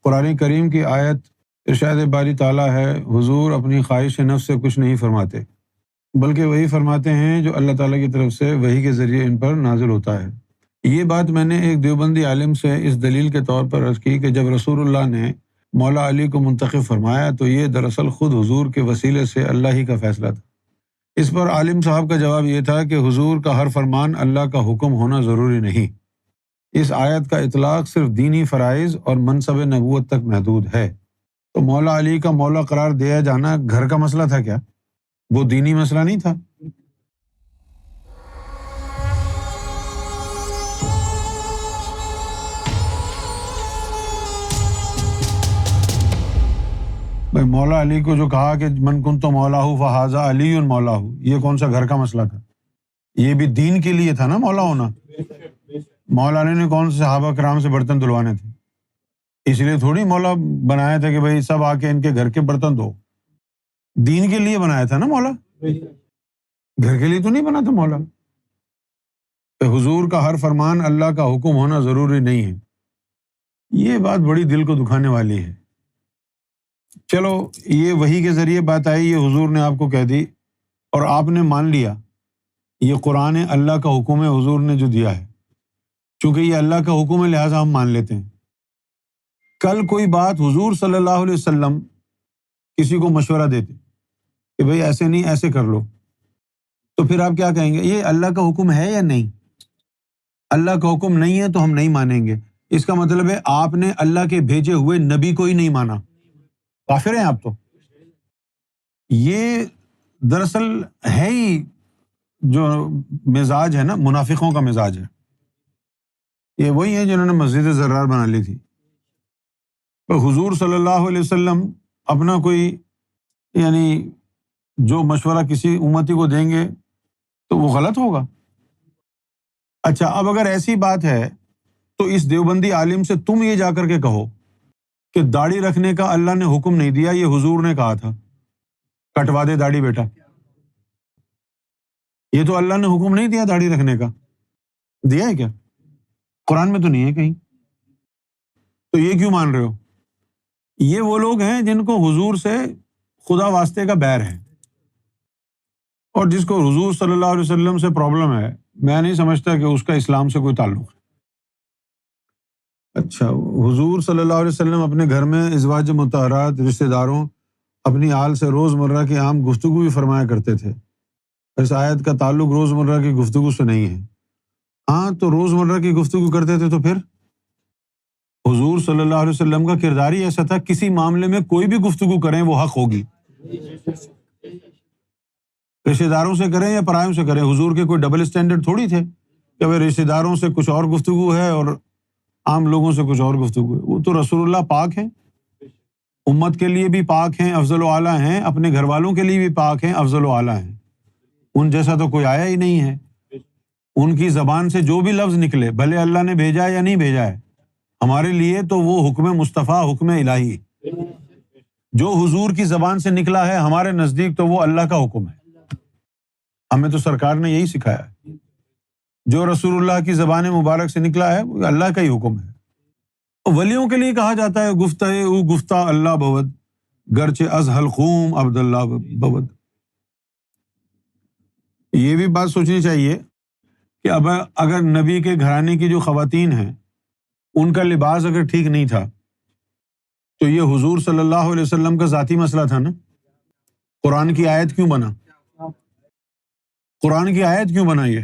قرآن کریم کی آیت ارشاد باری تعالیٰ ہے، حضور اپنی خواہش نفس سے کچھ نہیں فرماتے، بلکہ وہی فرماتے ہیں جو اللہ تعالیٰ کی طرف سے وحی کے ذریعے ان پر نازل ہوتا ہے۔ یہ بات میں نے ایک دیوبندی عالم سے اس دلیل کے طور پر عرض کی کہ جب رسول اللہ نے مولا علی کو منتخب فرمایا تو یہ دراصل خود حضور کے وسیلے سے اللہ ہی کا فیصلہ تھا۔ اس پر عالم صاحب کا جواب یہ تھا کہ حضور کا ہر فرمان اللہ کا حکم ہونا ضروری نہیں، اس آیت کا اطلاق صرف دینی فرائض اور منصب نبوت تک محدود ہے۔ تو مولا علی کا مولا قرار دیا جانا گھر کا مسئلہ تھا کیا؟ وہ دینی مسئلہ نہیں تھا۔ بھائی مولا علی کو جو کہا کہ من کنت مولا فہذا علی مولا، یہ کون سا گھر کا مسئلہ تھا؟ یہ بھی دین کے لیے تھا نا مولا ہونا۔ مولا علی نے کون سے صحابہ کرام سے برتن دھلوانے تھے؟ اس لیے تھوڑی مولا بنایا تھا کہ بھائی سب آ کے ان کے گھر کے برتن دھو، دین کے لیے بنایا تھا نا مولا، گھر کے لیے تو نہیں بنا تھا مولا۔ کہ حضور کا ہر فرمان اللہ کا حکم ہونا ضروری نہیں ہے، یہ بات بڑی دل کو دکھانے والی ہے۔ چلو یہ وحی کے ذریعے بات آئی، یہ حضور نے آپ کو کہہ دی اور آپ نے مان لیا یہ قرآن اللہ کا حکم ہے، حضور نے جو دیا ہے، چونکہ یہ اللہ کا حکم ہے لہٰذا ہم مان لیتے ہیں۔ کل کوئی بات حضور صلی اللہ علیہ وسلم کسی کو مشورہ دیتے کہ بھئی ایسے نہیں ایسے کر لو، تو پھر آپ کیا کہیں گے؟ یہ اللہ کا حکم ہے یا نہیں؟ اللہ کا حکم نہیں ہے تو ہم نہیں مانیں گے۔ اس کا مطلب ہے آپ نے اللہ کے بھیجے ہوئے نبی کو ہی نہیں مانا، کافر ہیں آپ تو۔ یہ دراصل ہے ہی جو مزاج ہے نا، منافقوں کا مزاج ہے۔ یہ وہی ہیں جنہوں نے مسجد زرار بنا لی تھی۔ حضور صلی اللہ علیہ وسلم اپنا کوئی یعنی جو مشورہ کسی امتی کو دیں گے تو وہ غلط ہوگا۔ اچھا، اب اگر ایسی بات ہے تو اس دیوبندی عالم سے تم یہ جا کر کے کہو کہ داڑھی رکھنے کا اللہ نے حکم نہیں دیا، یہ حضور نے کہا تھا، کٹوا دے داڑھی بیٹا۔ یہ تو اللہ نے حکم نہیں دیا داڑھی رکھنے کا، دیا ہے کیا؟ قرآن میں تو نہیں ہے کہیں، تو یہ کیوں مان رہے ہو؟ یہ وہ لوگ ہیں جن کو حضور سے خدا واسطے کا بیر ہے، اور جس کو حضور صلی اللہ علیہ وسلم سے پرابلم ہے، میں نہیں سمجھتا کہ اس کا اسلام سے کوئی تعلق ہے۔ اچھا، حضور صلی اللہ علیہ وسلم اپنے گھر میں ازواج مطہرات، رشتہ داروں، اپنی آل سے روزمرہ کی عام گفتگو بھی فرمایا کرتے تھے۔ اس آیت کا تعلق روزمرہ کی گفتگو سے نہیں ہے۔ ہاں تو روزمرہ کی گفتگو کرتے تھے تو پھر حضور صلی اللہ علیہ وسلم کا کردار ہی ایسا تھا، کسی معاملے میں کوئی بھی گفتگو کریں وہ حق ہوگی، رشتہ داروں سے کریں یا پرایوں سے کریں۔ حضور کے کوئی ڈبل اسٹینڈرڈ تھوڑی تھے کہ بھائی رشتہ داروں سے کچھ اور گفتگو ہے اور عام لوگوں سے کچھ اور گفتگو ہے۔ وہ تو رسول اللہ پاک ہیں، امت کے لیے بھی پاک ہیں، افضل و اعلیٰ ہیں، اپنے گھر والوں کے لیے بھی پاک ہیں، افضل و اعلیٰ ہیں۔ ان جیسا تو کوئی آیا ہی نہیں ہے۔ ان کی زبان سے جو بھی لفظ نکلے، بھلے اللہ نے بھیجا ہے یا نہیں بھیجا ہے، ہمارے لیے تو وہ حکم مصطفیٰ، حکم الہی، جو حضور کی زبان سے نکلا ہے ہمارے نزدیک تو وہ اللہ کا حکم ہے۔ ہمیں تو سرکار نے یہی سکھایا ہے، جو رسول اللہ کی زبان مبارک سے نکلا ہے وہ اللہ کا ہی حکم ہے۔ ولیوں کے لیے کہا جاتا ہے گفتہ او گفتہ اللہ بود، گرچہ از حلقوم عبداللہ بود۔ یہ بھی بات سوچنی چاہیے کہ اب اگر نبی کے گھرانے کی جو خواتین ہیں ان کا لباس اگر ٹھیک نہیں تھا تو یہ حضور صلی اللہ علیہ وسلم کا ذاتی مسئلہ تھا نا۔ قرآن کی آیت کیوں بنا؟ قرآن کی آیت کیوں بنا یہ؟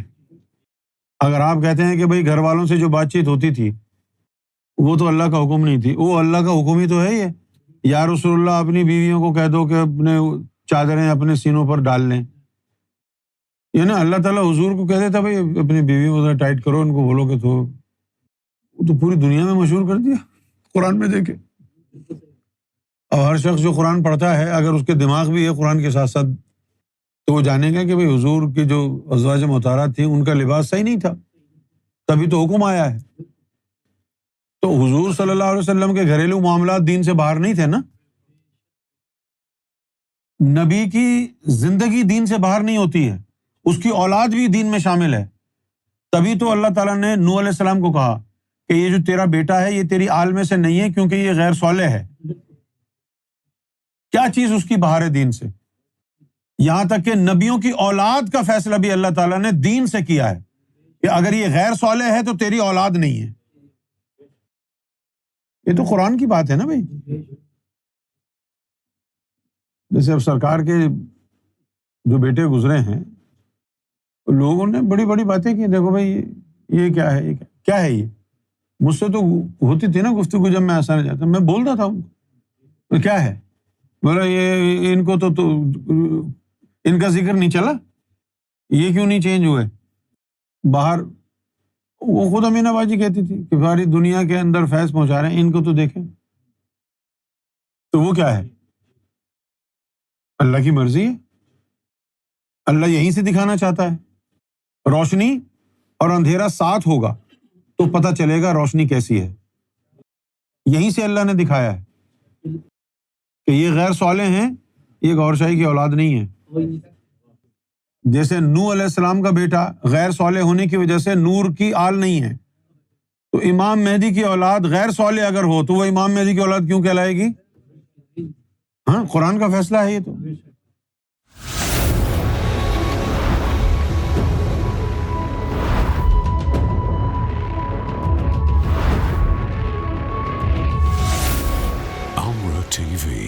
اگر آپ کہتے ہیں کہ بھائی گھر والوں سے جو بات چیت ہوتی تھی وہ تو اللہ کا حکم نہیں تھی، وہ اللہ کا حکم ہی تو ہے یہ۔ یا رسول اللہ اپنی بیویوں کو کہہ دو کہ اپنے چادریں اپنے سینوں پر ڈال لیں، یہ نا اللہ تعالیٰ حضور کو کہہ دیتا بھائی اپنی بیویوں کو ذرا ٹائٹ کرو، ان کو بولو کہ تو وہ تو پوری دنیا میں مشہور کر دیا قرآن میں دیکھے۔ اور ہر شخص جو قرآن پڑھتا ہے اگر اس کے دماغ بھی ہے قرآن کے ساتھ ساتھ تو وہ جانے گا کہ بھائی حضور کی جو ازواج مطہرات تھیں ان کا لباس صحیح نہیں تھا، تبھی تو حکم آیا ہے۔ تو حضور صلی اللہ علیہ وسلم کے گھریلو معاملات دین سے باہر نہیں تھے نا، نبی کی زندگی دین سے باہر نہیں ہوتی ہے، اس کی اولاد بھی دین میں شامل ہے۔ تبھی تو اللہ تعالیٰ نے نوح علیہ السلام کو کہا کہ یہ جو تیرا بیٹا ہے یہ تیری آل میں سے نہیں ہے کیونکہ یہ غیر صالح ہے. کیا چیز اس کی باہر ہے دین سے؟ یہاں تک کہ نبیوں کی اولاد کا فیصلہ بھی اللہ تعالیٰ نے دین سے کیا ہے کہ اگر یہ غیر صالح ہے تو تیری اولاد نہیں ہے. یہ تو قرآن کی بات ہے نا بھائی. جیسے اب سرکار کے جو بیٹے گزرے ہیں لوگوں نے بڑی بڑی باتیں کی، دیکھو بھائی یہ کیا ہے، یہ کیا ہے، یہ مجھ سے تو ہوتی تھی نا گفتگو جب میں آسان جاتا میں بولتا تھا کیا ہے، بولا یہ ان کو تو ان کا ذکر نہیں چلا، یہ کیوں نہیں چینج ہوئے. باہر وہ خود امینہ باجی کہتی تھی کہ ساری دنیا کے اندر فیض پہنچا رہے ہیں، ان کو تو دیکھیں. تو وہ کیا ہے؟ اللہ کی مرضی ہے، اللہ یہیں سے دکھانا چاہتا ہے. روشنی اور اندھیرا ساتھ ہوگا تو پتہ چلے گا روشنی کیسی ہے. یہیں سے اللہ نے دکھایا ہے کہ یہ غیر صالح ہیں، یہ غور شاہی کی اولاد نہیں ہے. جیسے نوح علیہ السلام کا بیٹا غیر صالح ہونے کی وجہ سے نور کی آل نہیں ہے، تو امام مہدی کی اولاد غیر صالح اگر ہو تو وہ امام مہدی کی اولاد کیوں کہلائے گی؟ ہاں، قرآن کا فیصلہ ہے یہ تو. Amra TV.